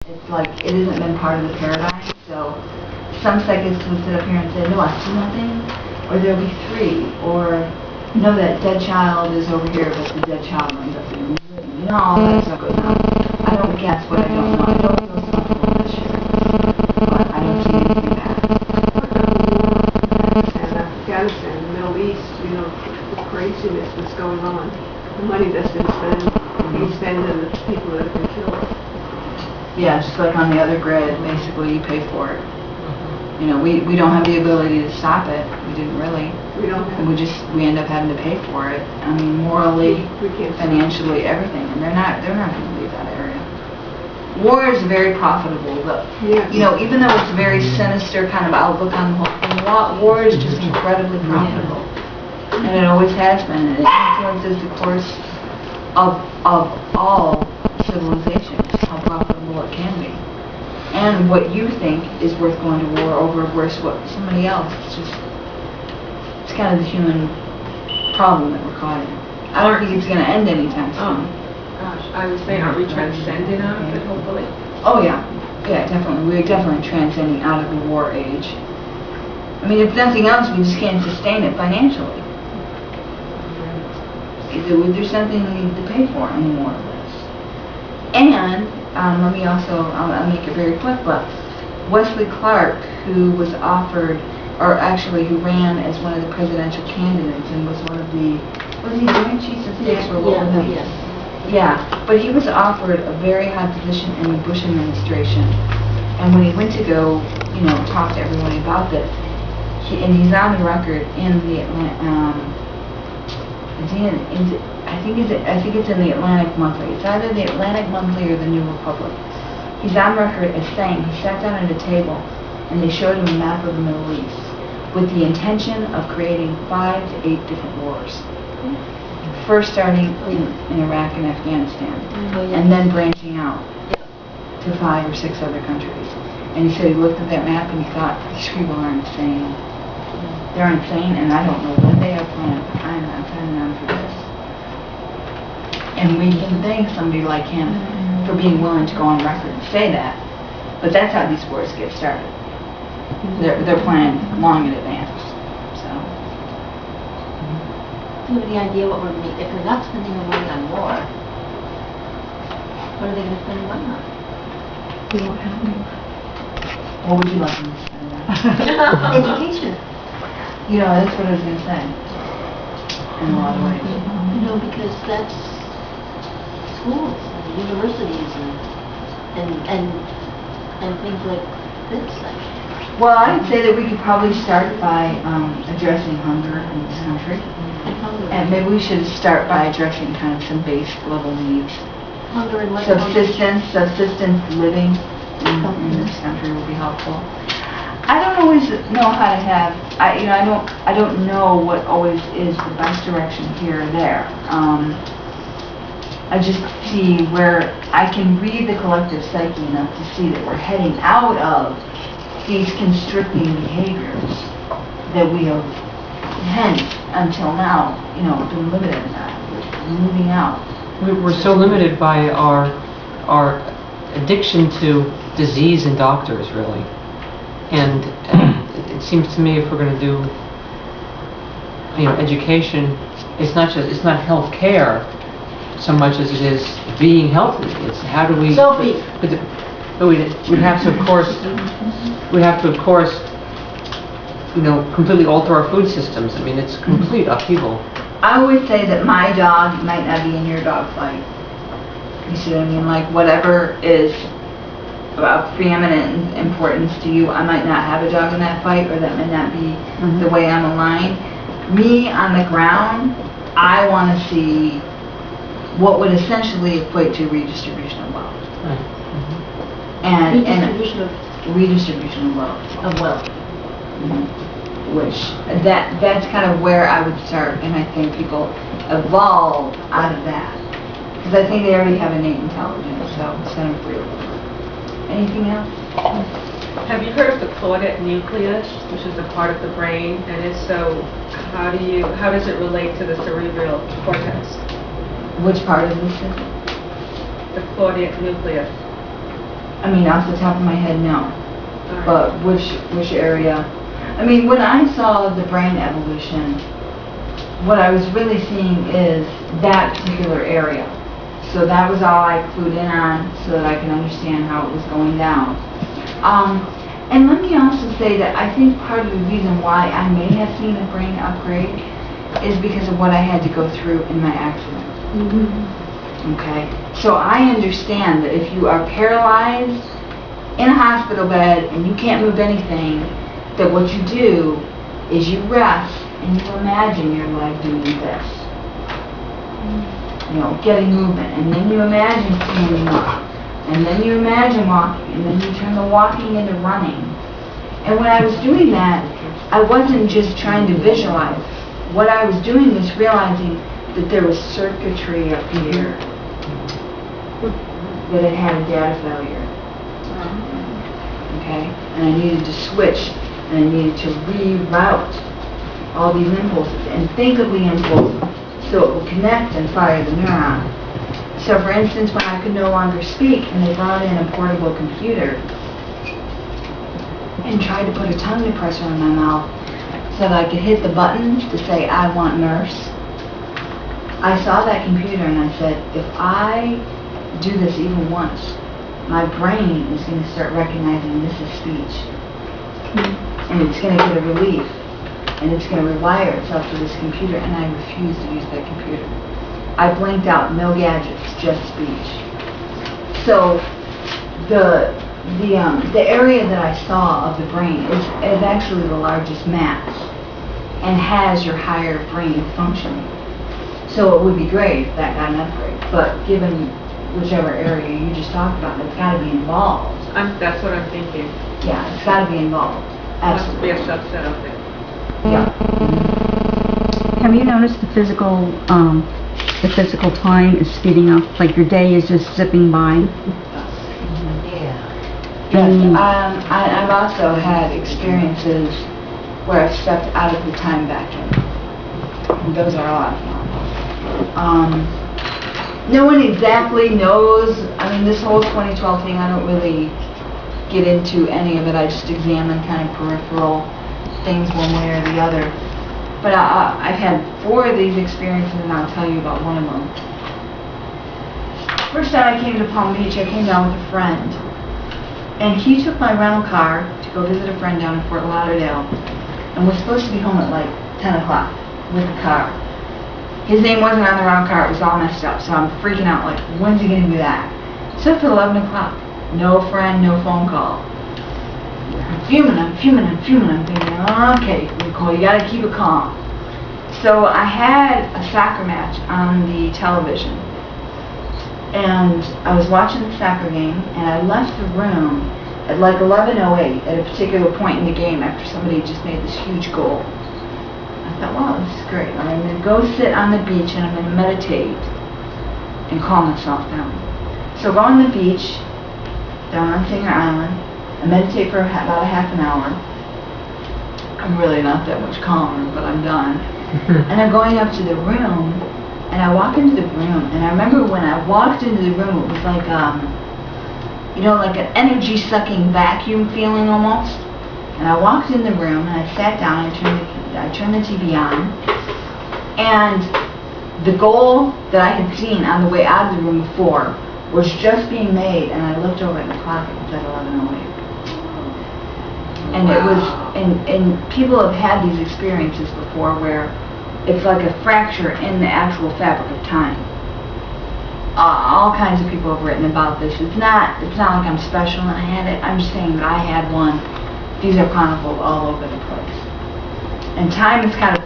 It's like it hasn't been part of the paradigm. So some psychics would sit up here and say, no, I see nothing, or there'll be three, or no, that dead child is over here, but the dead child ends up being living. You know, all that stuff goes on. I don't guess what I don't know. I don't feel comfortable this year, but I don't see anything bad. And Afghanistan, the Middle East, you know, the craziness that's going on, the money that's been spent, being spent on the people that have been killed. Yeah, just like on the other grid, basically you pay for it. You know, we don't have the ability to stop it. We didn't really. We don't have. We end up having to pay for it. I mean, morally, we can't financially, everything. And they're not going to leave that area. War is very profitable, but you know, even though it's a very sinister kind of outlook on the whole thing, war is just incredibly profitable, and it always has been. And it influences the course of all civilizations, how profitable it can be. And what you think is worth going to war over versus what somebody else. It's kind of the human problem that we're caught in. I don't think it's going to end anytime soon. Gosh, I was saying, aren't we transcending out of it, hopefully? Oh yeah, definitely. We're definitely transcending out of the war age. I mean, if nothing else, we just can't sustain it financially. There's nothing we need to pay for anymore of this. And let me also, I'll make it very quick, but Wesley Clark, who was offered, or actually who ran as one of the presidential candidates and was one of the, was he Joint Chiefs of Staff or what was he? Yeah, but he was offered a very high position in the Bush administration. And when he went to go, you know, talk to everyone about this, and he's on the record in the I think it's in the Atlantic Monthly. It's either the Atlantic Monthly or the New Republic. He's on record as saying he sat down at a table and they showed him a map of the Middle East with the intention of creating 5 to 8 different wars. First starting in Iraq and Afghanistan, and then branching out to 5 or 6 other countries. And he said he looked at that map and he thought, these people are insane. They're insane, and I don't know what they have planned. I'm not planning on for this. And we can thank somebody like him for being willing to go on record and say that. But that's how these wars get started. They're planned long in advance. So. Do you have any idea what we're making? If we're not spending the money on war, what are they going to spend the money on? We won't have any. What would you like them to spend on? Education. You know, that's what I was going to say. In a lot of ways. You know, because that's schools and universities and things like this. Well, I'd say that we could probably start by addressing hunger in this country. And maybe we should start by addressing kind of some base level needs. Hunger and what? Subsistence living in this country would be helpful. I don't always know how to have. I don't know what always is the best direction here or there. I just see where I can read the collective psyche enough to see that we're heading out of these constricting behaviors that we have, hence until now, you know, been limited in that. We're moving out. We're so limited by our addiction to disease and doctors, really. And it seems to me if we're going to do, you know, education, it's not health care so much as it is being healthy. It's how do we. Sophie. But we have to of course, you know, completely alter our food systems. I mean, it's complete upheaval. I would say that my dog might not be in your dog fight. You see what I mean? Like whatever is of preeminent importance to you, I might not have a dog in that fight, or that might not be the way I'm aligned. Me on the ground, I want to see what would essentially equate to redistribution of wealth. Right. And Redistribution redistribution of wealth. of wealth. Which that's kind of where I would start, and I think people evolve out of that, because I think they already have innate intelligence, so set them free. Anything else? Have you heard of the Claudette nucleus, which is a part of the brain? And if so, how does it relate to the cerebral cortex? Which part of this is it? The Claudette nucleus. I mean, off the top of my head, no. Sorry. But which area? I mean, when I saw the brain evolution, what I was really seeing is that particular area. So that was all I clued in on so that I can understand how it was going down. And let me also say that I think part of the reason why I may have seen a brain upgrade is because of what I had to go through in my accident. Okay? So I understand that if you are paralyzed in a hospital bed and you can't move anything, that what you do is you rest and you imagine your leg doing this. You know, getting movement, and then you imagine standing up, and then you imagine walking, and then you turn the walking into running. And when I was doing that, I wasn't just trying to visualize. What I was doing was realizing that there was circuitry up here that had had a data failure. Okay? And I needed to switch, and I needed to reroute all these impulses, and think of the impulse so it will connect and fire the neuron. So for instance, when I could no longer speak and they brought in a portable computer and tried to put a tongue depressor in my mouth so that I could hit the buttons to say, I want nurse, I saw that computer and I said, if I do this even once, my brain is going to start recognizing this is speech. And it's going to get a relief. And it's going to rewire itself to this computer, and I refuse to use that computer. I blanked out, no gadgets, just speech. So the area that I saw of the brain is actually the largest mass and has your higher brain functioning. So it would be great if that got an upgrade, but given whichever area you just talked about, it's got to be involved. That's what I'm thinking. Yeah, it's got to be involved. Absolutely. Must be a subset of it. Yeah. Have you noticed the physical time is speeding up? Like your day is just zipping by? Yes, I've also had experiences where I've stepped out of the time vacuum. And those are a lot of fun. No one exactly knows. I mean, this whole 2012 thing, I don't really get into any of it. I just examine kind of peripheral things one way or the other. But I've had 4 of these experiences, and I'll tell you about one of them. First time I came to Palm Beach, I came down with a friend. And he took my rental car to go visit a friend down in Fort Lauderdale. And was supposed to be home at like 10 o'clock with the car. His name wasn't on the rental car, it was all messed up. So I'm freaking out, like, when's he going to be back? So it's 11 o'clock. No friend, no phone call. I'm fuming. I'm thinking, okay, Nicole, you gotta keep it calm. So I had a soccer match on the television. And I was watching the soccer game, and I left the room at like 11:08 at a particular point in the game after somebody just made this huge goal. I thought, wow, this is great. I'm going to go sit on the beach, and I'm going to meditate and calm myself down. So go on the beach, down on Singer Island, I meditate for about a half an hour. I'm really not that much calmer, but I'm done. And I'm going up to the room, and I walk into the room, and I remember when I walked into the room, it was like, you know, like an energy-sucking vacuum feeling almost. And I walked in the room, and I sat down, I turned the TV on, and the goal that I had seen on the way out of the room before was just being made, and I looked over at the clock, it was at 11:08. And it was, and people have had these experiences before where it's like a fracture in the actual fabric of time. All kinds of people have written about this. It's not like I'm special and I had it. I'm just saying that I had one. These are chronicled all over the place. And time is kind of